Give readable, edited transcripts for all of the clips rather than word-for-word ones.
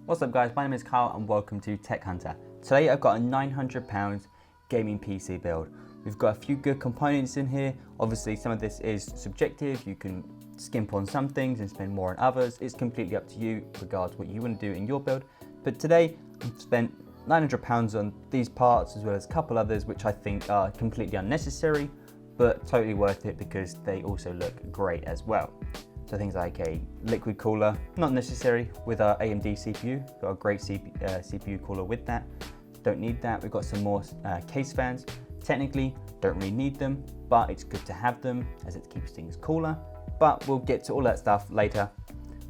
What's up guys, my name is Kyle and welcome to Tech Hunter. Today I've got a £900 gaming PC build. We've got a few good components in here. Obviously some of this is subjective, you can skimp on some things and spend more on others. It's completely up to you regards what you want to do in your build. But today I've spent £900 on these parts as well as a couple others which I think are completely unnecessary but totally worth it because they also look great as well. So things like a liquid cooler, not necessary with our AMD CPU, got a great CPU cooler with that, don't need that. We've got some more case fans, technically don't really need them, but it's good to have them as it keeps things cooler, but we'll get to all that stuff later.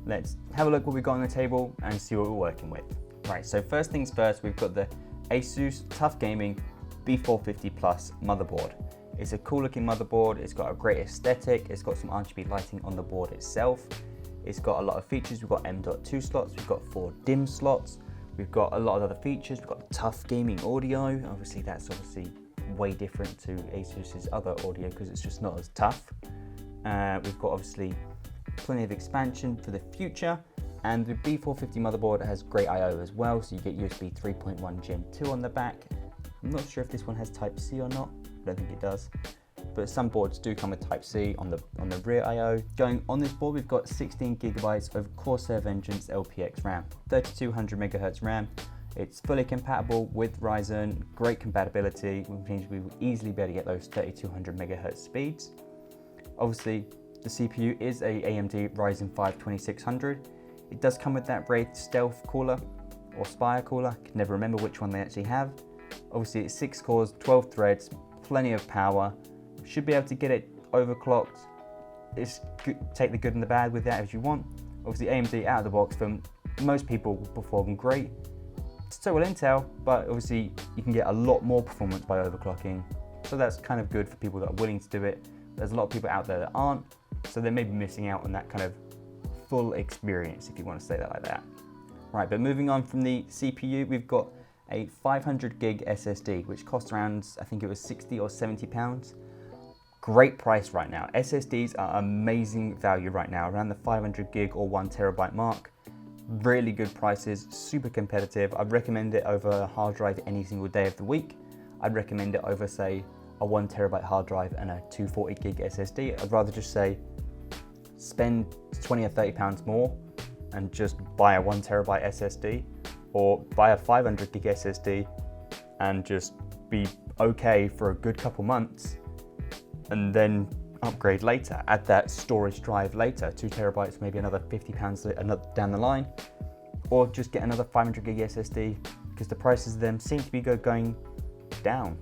Let's have a look what we've got on the table and see what we're working with. Right, so first things first, we've got the Asus Tough Gaming B450 Plus motherboard. It's a cool looking motherboard, it's got a great aesthetic, it's got some RGB lighting on the board itself. It's got a lot of features, we've got M.2 slots, we've got 4 DIMM slots, we've got a lot of other features, we've got Tough Gaming audio, that's way different to Asus's other audio because it's just not as tough. We've got obviously plenty of expansion for the future, and the B450 motherboard has great I/O as well, so you get USB 3.1 Gen 2 on the back. I'm not sure if this one has Type-C or not. I don't think it does, but some boards do come with Type-C on the rear I/O. Going on this board, we've got 16 gigabytes of Corsair Vengeance LPX RAM, 3200 megahertz RAM. It's fully compatible with Ryzen, great compatibility, which means we will easily be able to get those 3200 megahertz speeds. Obviously, the CPU is a AMD Ryzen 5 2600. It does come with that Wraith Stealth cooler or Spire cooler. I can never remember which one they actually have. Obviously, it's 6 cores, 12 threads, plenty of power. Should be able to get it overclocked. It's good, take the good and the bad with that as you want. Obviously, AMD out of the box for most people will perform great. So will Intel, but obviously you can get a lot more performance by overclocking. So that's kind of good for people that are willing to do it. There's a lot of people out there that aren't, so they may be missing out on that kind of full experience, if you want to say that like that. Right, but moving on from the CPU, we've got a 500 gig SSD, which costs around, I think it was 60 or 70 pounds. Great price right now. SSDs are amazing value right now, around the 500 gig or 1 terabyte mark. Really good prices, super competitive. I'd recommend it over a hard drive any single day of the week. I'd recommend it over, say, a 1 terabyte hard drive and a 240 gig SSD. I'd rather just say spend 20 or 30 pounds more and just buy a 1 terabyte SSD, or buy a 500 gig SSD and just be okay for a good couple months and then upgrade later, add that storage drive later, 2 terabytes, maybe another 50 pounds down the line, or just get another 500 gig SSD because the prices of them seem to be going down.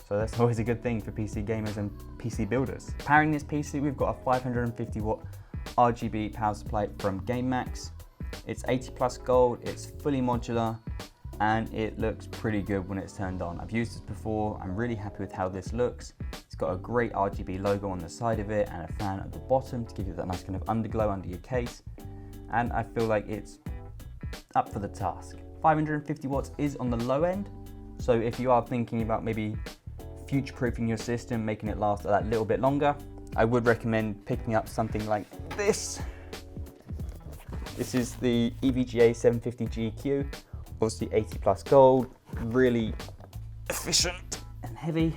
So that's always a good thing for PC gamers and PC builders. Powering this PC, we've got a 550 watt RGB power supply from GameMax. It's 80 plus gold, it's fully modular, and it looks pretty good when it's turned on. I've used this before, I'm really happy with how this looks. It's got a great RGB logo on the side of it and a fan at the bottom to give you that nice kind of underglow under your case. And I feel like it's up for the task. 550 watts is on the low end, so if you are thinking about maybe future-proofing your system, making it last that little bit longer, I would recommend picking up something like this. This is the EVGA 750GQ, obviously 80 plus gold, really efficient and heavy.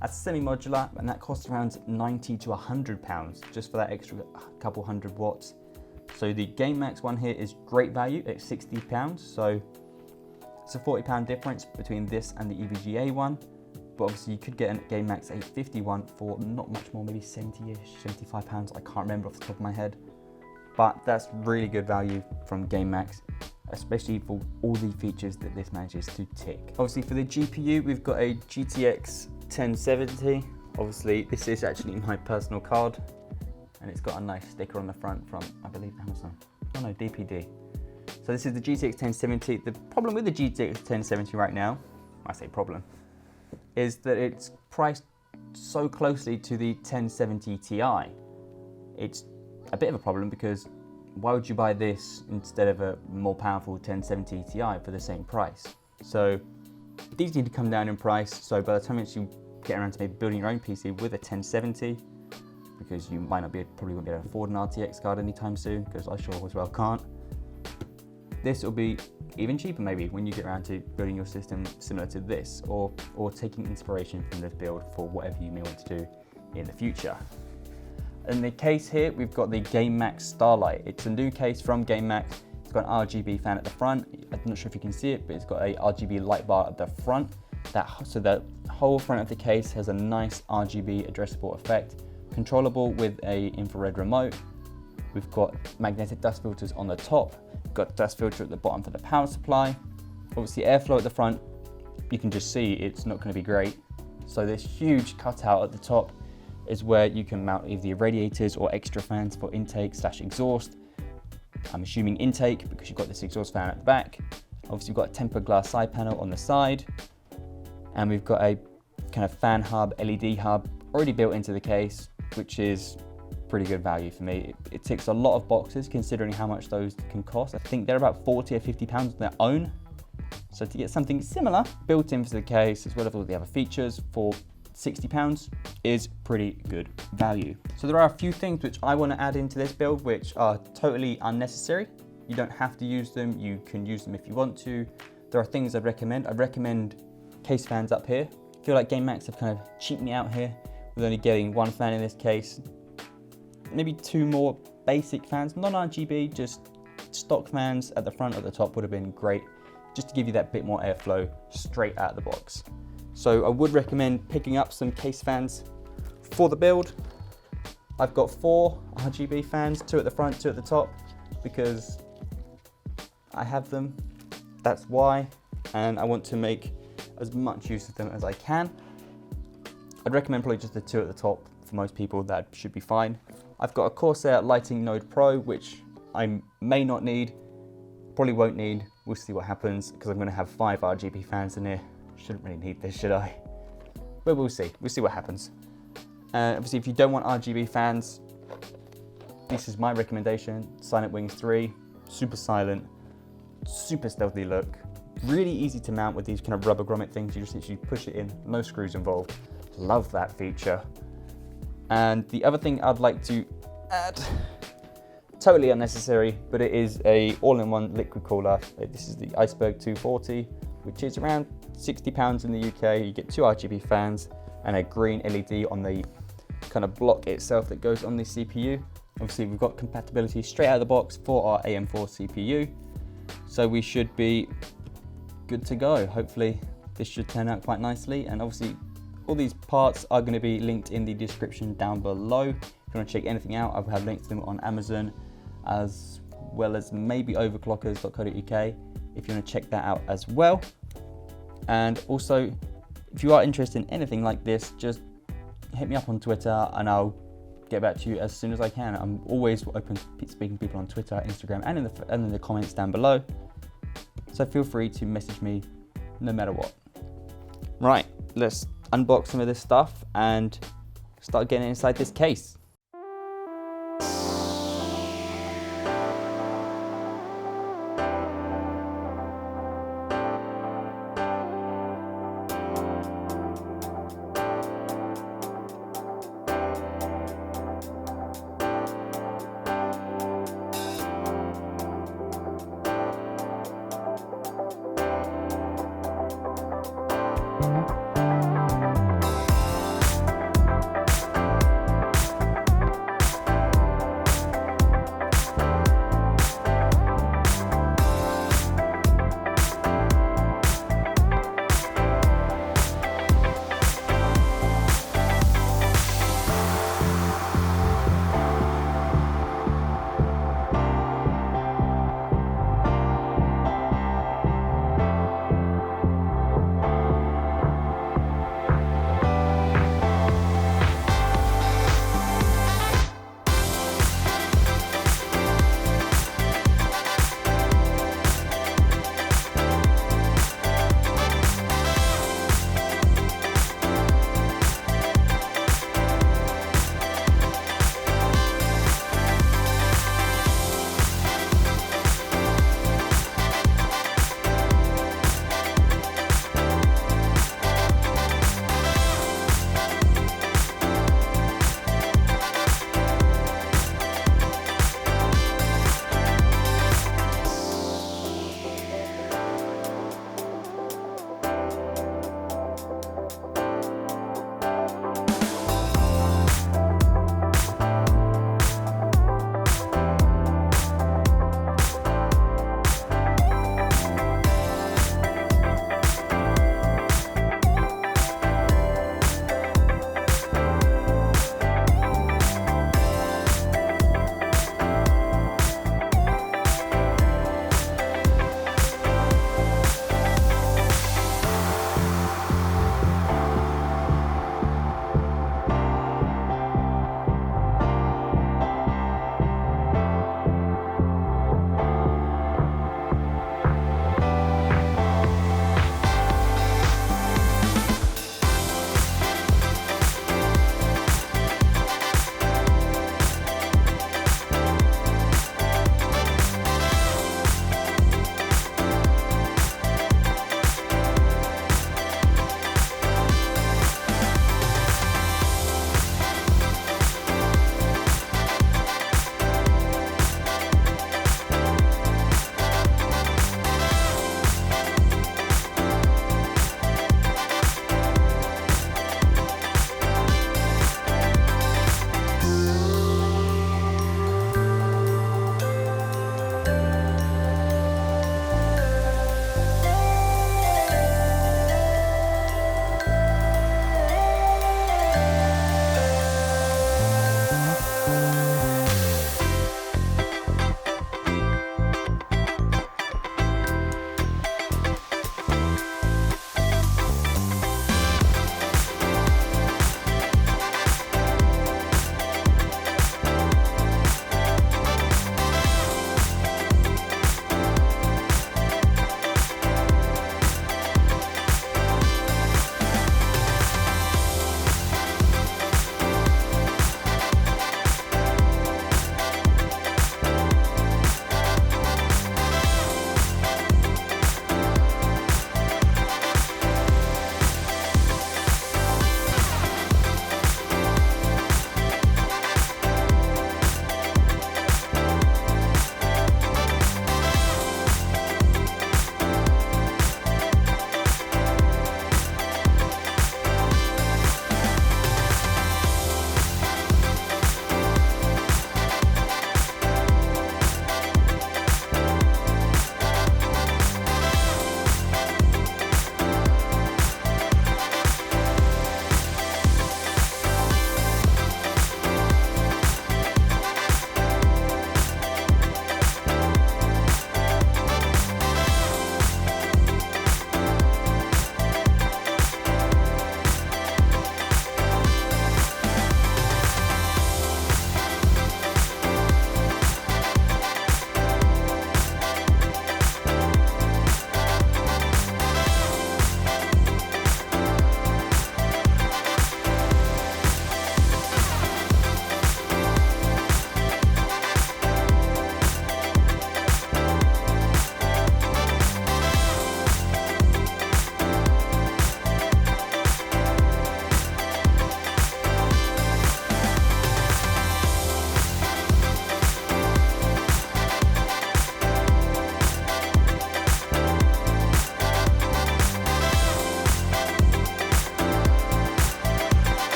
That's semi-modular and that costs around 90 to 100 pounds just for that extra couple hundred watts. So the GameMax one here is great value at 60 pounds, so it's a 40 pound difference between this and the EVGA one. But obviously you could get a GameMax 850 one for not much more, maybe 70-ish, 75 pounds, I can't remember off the top of my head. But that's really good value from GameMax, especially for all the features that this manages to tick. Obviously for the GPU, we've got a GTX 1070. Obviously this is actually my personal card, and it's got a nice sticker on the front from, I believe, Amazon. Oh no, DPD. So this is the GTX 1070. The problem with the GTX 1070 right now, I say problem, is that it's priced so closely to the 1070 Ti. It's a bit of a problem because why would you buy this instead of a more powerful 1070 Ti for the same price? So these need to come down in price, so by the time you get around to maybe building your own PC with a 1070, because you might not be, probably won't be able to afford an RTX card anytime soon, because I sure as well can't, this will be even cheaper maybe when you get around to building your system similar to this, or taking inspiration from this build for whatever you may want to do in the future. In the case here, we've got the GameMax Starlight. It's a new case from GameMax. It's got an RGB fan at the front. I'm not sure if you can see it, but it's got a RGB light bar at the front. So the whole front of the case has a nice RGB addressable effect, controllable with a infrared remote. We've got magnetic dust filters on the top. We've got dust filter at the bottom for the power supply. Obviously airflow at the front, you can just see it's not going to be great. So this huge cutout at the top is where you can mount either your radiators or extra fans for intake/exhaust. I'm assuming intake because you've got this exhaust fan at the back. Obviously we've got a tempered glass side panel on the side, and we've got a kind of fan hub, LED hub already built into the case, which is pretty good value for me. It ticks a lot of boxes considering how much those can cost. I think they're about 40 or 50 pounds on their own. So to get something similar built into the case as well as all the other features for £60 is pretty good value. So there are a few things which I want to add into this build which are totally unnecessary. You don't have to use them, you can use them if you want to. There are things I'd recommend. I'd recommend case fans up here. I feel like GameMax have kind of cheated me out here with only getting one fan in this case. Maybe two more basic fans, not RGB, just stock fans at the front or the top would have been great, just to give you that bit more airflow straight out of the box. So I would recommend picking up some case fans for the build. I've got 4 RGB fans, 2 at the front, 2 at the top, because I have them, that's why, and I want to make as much use of them as I can. I'd recommend probably just the 2 at the top. For most people, that should be fine. I've got a Corsair Lighting Node Pro, which I may not need, probably won't need. We'll see what happens, because I'm going to have 5 RGB fans in here. Shouldn't really need this, should I? But we'll see. We'll see what happens. Obviously, if you don't want RGB fans, this is my recommendation. Silent Wings 3, super silent, super stealthy look. Really easy to mount with these kind of rubber grommet things. You just literally push it in, no screws involved. Love that feature. And the other thing I'd like to add, totally unnecessary, but it is a all-in-one liquid cooler. This is the Iceberg 240, which is around £60 in the UK. You get 2 RGB fans and a green LED on the kind of block itself that goes on the CPU. Obviously we've got compatibility straight out of the box for our AM4 CPU. So we should be good to go. Hopefully this should turn out quite nicely, and obviously all these parts are going to be linked in the description down below. If you want to check anything out, I'll have links to them on Amazon, as well as maybe overclockers.co.uk if you want to check that out as well. And also, if you are interested in anything like this, just hit me up on Twitter and I'll get back to you as soon as I can. I'm always open to speaking to people on Twitter, Instagram, and in the comments down below. So feel free to message me no matter what. Right, let's unbox some of this stuff and start getting inside this case.